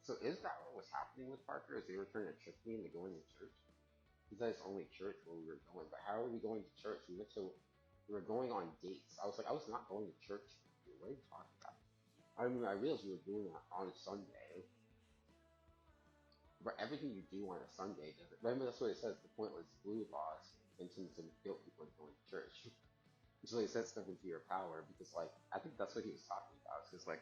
So is that what was happening with Parker? Is they were trying to trick me into going to church? He said it's only church where we were going, but how are we going to church? We were going on dates. I was like, I was not going to church with you. What are you talking about? I mean, I realized we were doing it on a Sunday, but everything you do on a Sunday doesn't. Remember, that's what it says. The point was blue laws intended to guilt people into going to church. So he said stuff into your power because, like, I think that's what he was talking about. Because, like,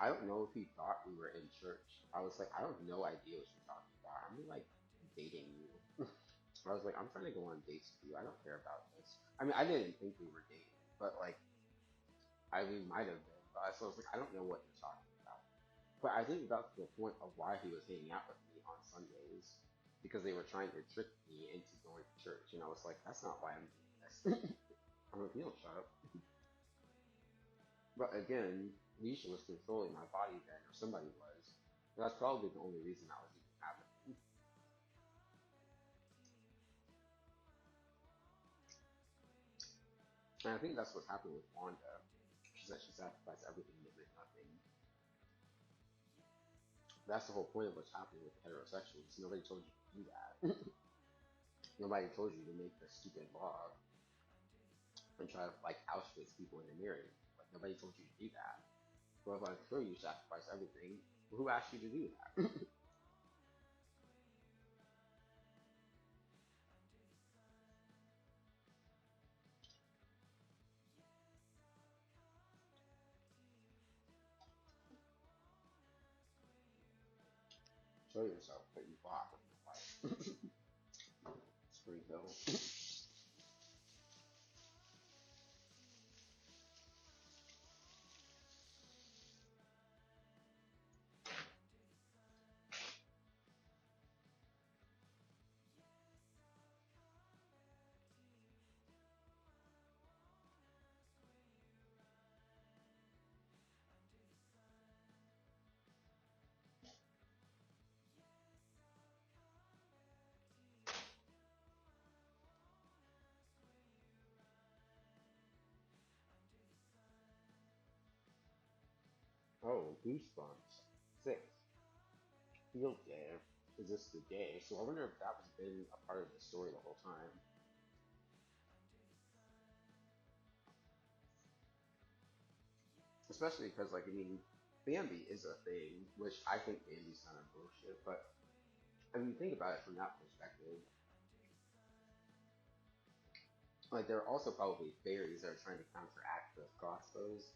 I don't know if he thought we were in church. I was like, I have no idea what you're talking about. I'm like dating you. I was like, I'm trying to go on dates with you. I don't care about this. I mean, I didn't think we were dating, but like, we might have been. But so I was like, I don't know what you're talking about. But I think that's the point of why he was hanging out with me on Sundays because they were trying to trick me into going to church, and I was like, that's not why I'm doing this. I'm like, you don't shut up. But again, Nisha was controlling my body then, or somebody was. And that's probably the only reason that was even happening. And I think that's what happened with Wanda. She said she sacrificed everything to get nothing. That's the whole point of what's happening with heterosexuals. Nobody told you to do that. Nobody told you to make the stupid law and try to like Auschwitz people into marrying. Like nobody told you to do that. Well, if I'm sure you sacrifice everything, who asked you to do that? Show yourself what you bought with your life. Springfield. Oh, Goosebumps. 6. Field Day. Is this the day? So I wonder if that was been a part of the story the whole time. Especially because, like, I mean, Bambi is a thing, which I think Bambi's kind of bullshit, but I mean, think about it from that perspective. Like, there are also probably fairies that are trying to counteract the crossbows.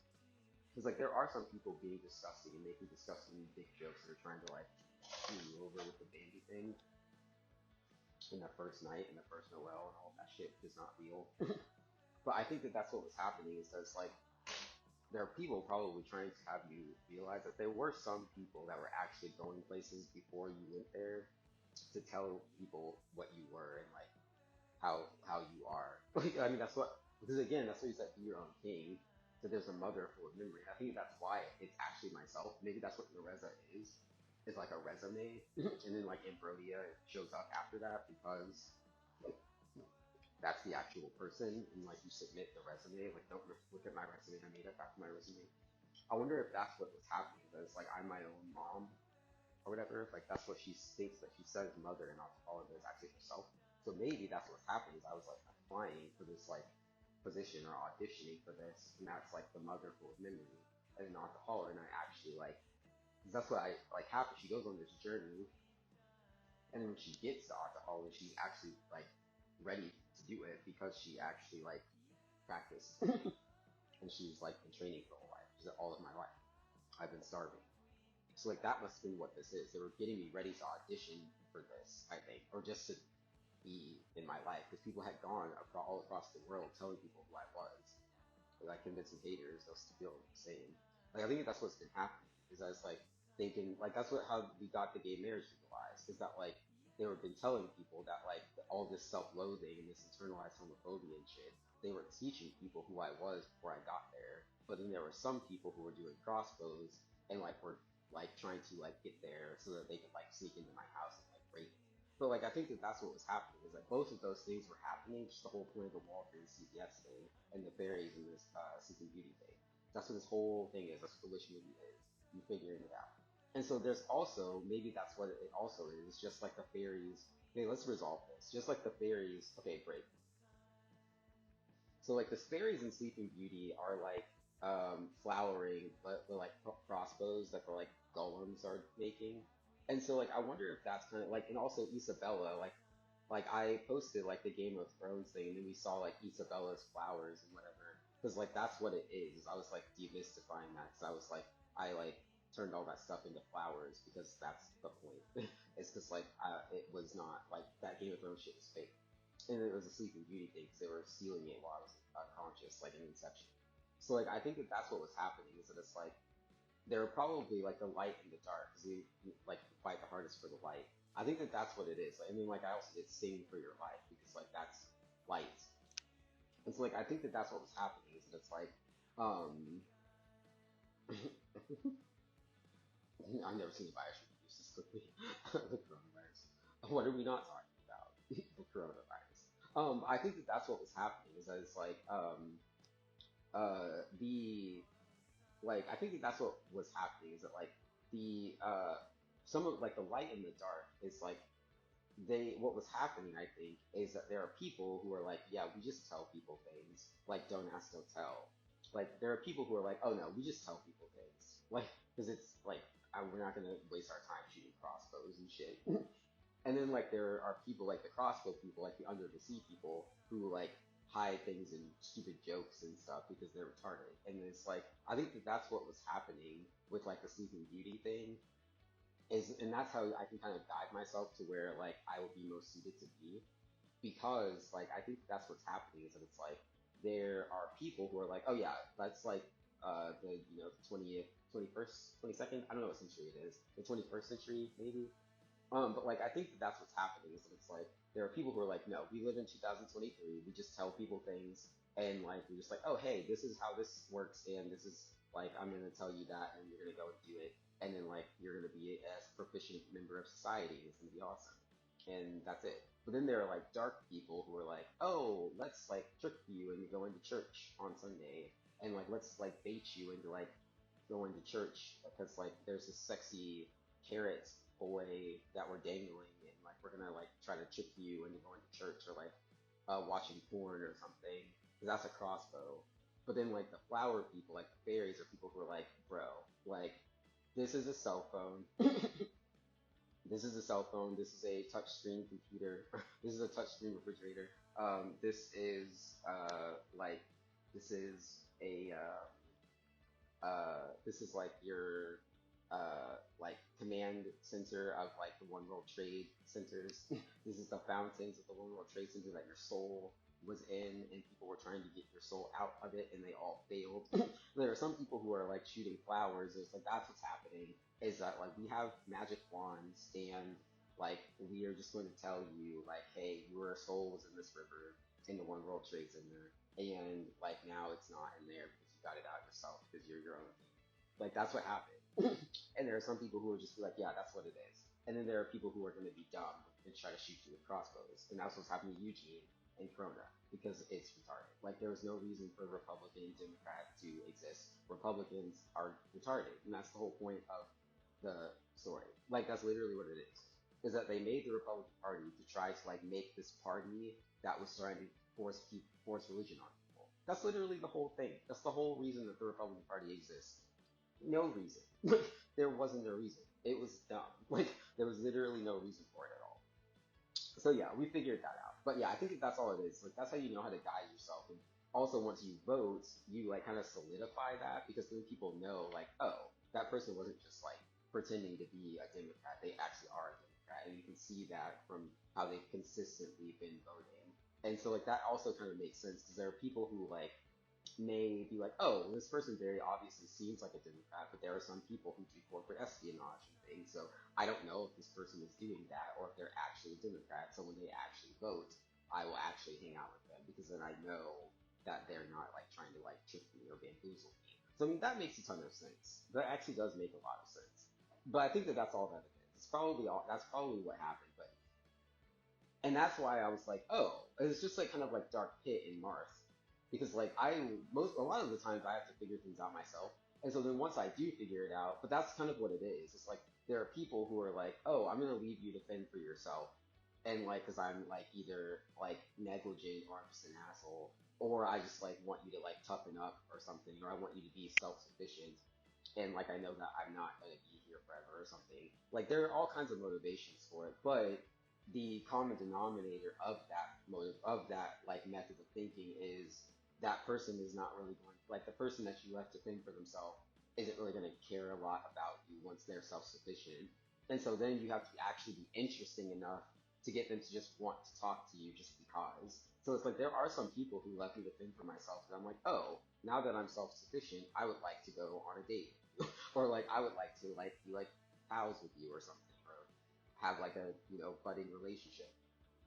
Because, like, there are some people being disgusting and making disgusting dick jokes that are trying to, like, screw you over with the Bambi thing in the first night and the first Noel and all that shit is not real. But I think that that's what was happening is that it's like, there are people probably trying to have you realize that there were some people that were actually going places before you went there to tell people what you were and like how you are. Like, I mean, that's what because again, that's what you said. Be your own king. So there's a mother full of memory. I think that's why it's actually myself. Maybe that's what Nereza is like a resume, and then like Ambrosia shows up after that because that's the actual person, and like you submit the resume. Like, don't look at my resume. I made up after my resume. I wonder if that's what was happening. That it's like I'm my own mom or whatever. Like that's what she states that she says mother and not all of it is actually herself. So maybe that's what's happening. Is I was like applying for this like position or auditioning for this, and that's like the mother full of memory and not the hall. And I actually like 'cause that's what I like happened. She goes on this journey, and when she gets to alcohol, and she's actually like ready to do it because she actually like practiced and she's like been training for her whole life. She's like, all of my life. I've been starving. So like that must have been what this is. They were getting me ready to audition for this, I think, or just to be in my life because people had gone all across the world telling people who I was, like convincing haters those to feel the same. Like I think that's what's been happening is I was like thinking like that's what how we got the gay marriage legalized is that like they were been telling people that like all this self-loathing and this internalized homophobia and shit they were teaching people who I was before I got there, but then there were some people who were doing crossbows and like were like trying to like get there so that they could like sneak into my house and like rape me. So like I think that that's what was happening is that both of those things were happening. Just the whole point of the Walgreens CVS thing and the fairies and this Sleeping Beauty thing. That's what this whole thing is. That's what the Wish movie is. You figuring it out. And so there's also, maybe that's what it also is. It's just like the fairies. Okay, let's resolve this. Just like the fairies. Okay, great. So like the fairies in Sleeping Beauty are like flowering the like crossbows that the like golems are making. And so like I wonder if that's kind of like, and also Isabella, like I posted like the Game of Thrones thing, and then we saw like Isabella's flowers and whatever, because like that's what it is. I was like demystifying that, because I was like I like turned all that stuff into flowers because that's the point. It's because like it was not like that Game of Thrones shit was fake, and it was a Sleeping Beauty thing because they were stealing it while I was unconscious, like in Inception. So like I think that that's what was happening, is that it's like they're probably like the light and the dark, because you like fight the hardest for the light. I think that that's what it is. Like, I mean, like I also did sing for your life, because like that's light. And so like I think that that's what was happening, is that it's like um I've never seen a virus reproduce this quickly. The coronavirus. What are we not talking about? The coronavirus. I think that that's what was happening, is that it's like the like I think that that's what was happening, is that like the some of like the light and the dark is like they what was happening, I think, is that there are people who are like, yeah, we just tell people things, like don't ask, don't tell. Like there are people who are like, oh no, we just tell people things, like because it's like we're not gonna waste our time shooting crossbows and shit. And then like there are people like the crossbow people, like the under the sea people, who like hide things in stupid jokes and stuff because they're retarded. And it's like I think that that's what was happening with like the Sleeping Beauty thing, is, and that's how I can kind of guide myself to where like I would be most suited to be, because like I think that's what's happening, is that it's like there are people who are like, oh yeah, that's like the 20th, 21st, 22nd, I don't know what century it is, the 21st century maybe. But like I think that that's what's happening, is that it's like there are people who are like, no, we live in 2023, we just tell people things, and like we're just like, oh hey, this is how this works, and this is like I'm gonna tell you that, and you're gonna go and do it, and then like you're gonna be a proficient member of society, and it's gonna be awesome, and that's it. But then there are like dark people who are like, oh, let's like trick you into going to church on Sunday, and like let's like bait you into like going to church because like there's this sexy carrot boy that we're dangling, and like we're gonna like try to trick you into going to church, or like watching porn or something, because that's a crossbow. But then like the flower people, like the fairies, are people who are like, bro, like this is a cell phone. This is a cell phone. This is a touchscreen computer. This is a touchscreen refrigerator. This is like this is a this is like your like command center of like the One World Trade centers. This is the fountains of the One World Trade Center that your soul was in, and people were trying to get your soul out of it, and they all failed. There are some people who are like shooting flowers. It's like that's what's happening. Is that like we have magic wands, and like we are just going to tell you like, hey, your soul was in this river in the One World Trade Center, and like now it's not in there because you got it out yourself because you're your own thing. Like that's what happened. And there are some people who are just like, yeah, that's what it is. And then there are people who are going to be dumb and try to shoot you with crossbows. And that's what's happening to Eugene and Corona, because it's retarded. Like there was no reason for Republican and Democrat to exist. Republicans are retarded, and that's the whole point of the story. Like that's literally what it is. Is that they made the Republican Party to try to like make this party that was trying to force religion on people. That's literally the whole thing. That's the whole reason that the Republican Party exists. No reason. There wasn't a reason. It was dumb. Like there was literally no reason for it at all. So yeah, we figured that out. But yeah, I think that that's all it is. Like that's how you know how to guide yourself. And also once you vote, you like kind of solidify that, because then people know like, oh, that person wasn't just like pretending to be a Democrat. They actually are a Democrat, and you can see that from how they've consistently been voting. And so like that also kind of makes sense, because there are people who like may be like, oh, this person very obviously seems like a Democrat, but there are some people who do corporate espionage and things. So I don't know if this person is doing that or if they're actually a Democrat. So when they actually vote, I will actually hang out with them, because then I know that they're not like trying to like trick me or bamboozle me. So I mean that makes a ton of sense. That actually does make a lot of sense. But I think that that's all that it is. It's probably all. That's probably what happened. But and that's why I was like, oh, it's just like kind of like Dark Pit in Mars, because like I most a lot of the times I have to figure things out myself, And so then once I do figure it out, but that's kind of what it is. It's like there are people who are like, oh, I'm gonna leave you to fend for yourself, and like, cause I'm like either like negligent or I'm just an asshole, or I just like want you to like toughen up or something, or I want you to be self-sufficient, and like I know that I'm not gonna be here forever or something. Like there are all kinds of motivations for it, but the common denominator of that motive of that like method of thinking is that person is not really going like the person that you left to think for themselves isn't really going to care a lot about you once they're self-sufficient. And so then you have to actually be interesting enough to get them to just want to talk to you just because. So it's like there are some people who left me to fend for myself, and I'm like, oh, now that I'm self-sufficient, I would like to go on a date, or like I would like to like be like pals with you or something, or have like a budding relationship.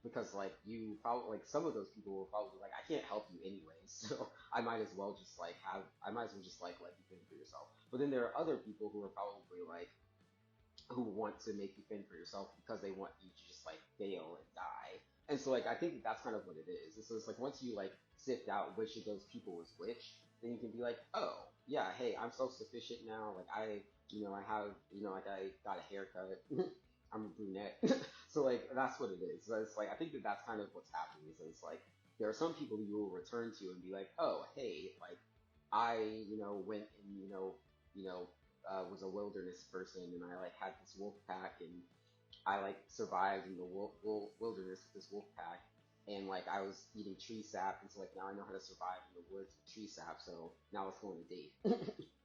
Because like you probably like some of those people will probably like I can't help you anyway, so I might as well just like let you fend for yourself. But then there are other people who are probably like who want to make you fend for yourself because they want you to just like fail and die. And so like I think that's kind of what it is. And so it's like once you like sift out which of those people is which, then you can be like, oh yeah, hey, I'm self sufficient now. Like I have like I got a haircut. I'm a brunette. So like that's what it is. So it's like I think that that's kind of what's happening. Is it's like there are some people you will return to and be like, oh hey, like I went and was a wilderness person and I like had this wolf pack and I like survived in the wilderness with this wolf pack and like I was eating tree sap and so like now I know how to survive in the woods with tree sap, so now let's go on a date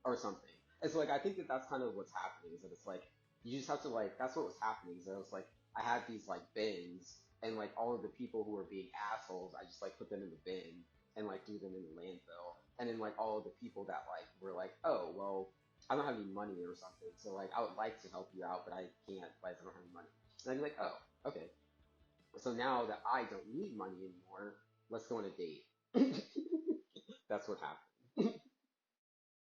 or something. And so like I think that that's kind of what's happening is that it's like you just have to like that's what was happening is that it was like I had these like bins and like all of the people who were being assholes I just like put them in the bin and like threw them in the landfill. And then like all of the people that like were like, oh well, I don't have any money or something, so like I would like to help you out, but I can't, like I don't have any money. And I'd be like, oh, okay. So now that I don't need money anymore, let's go on a date. That's what happened.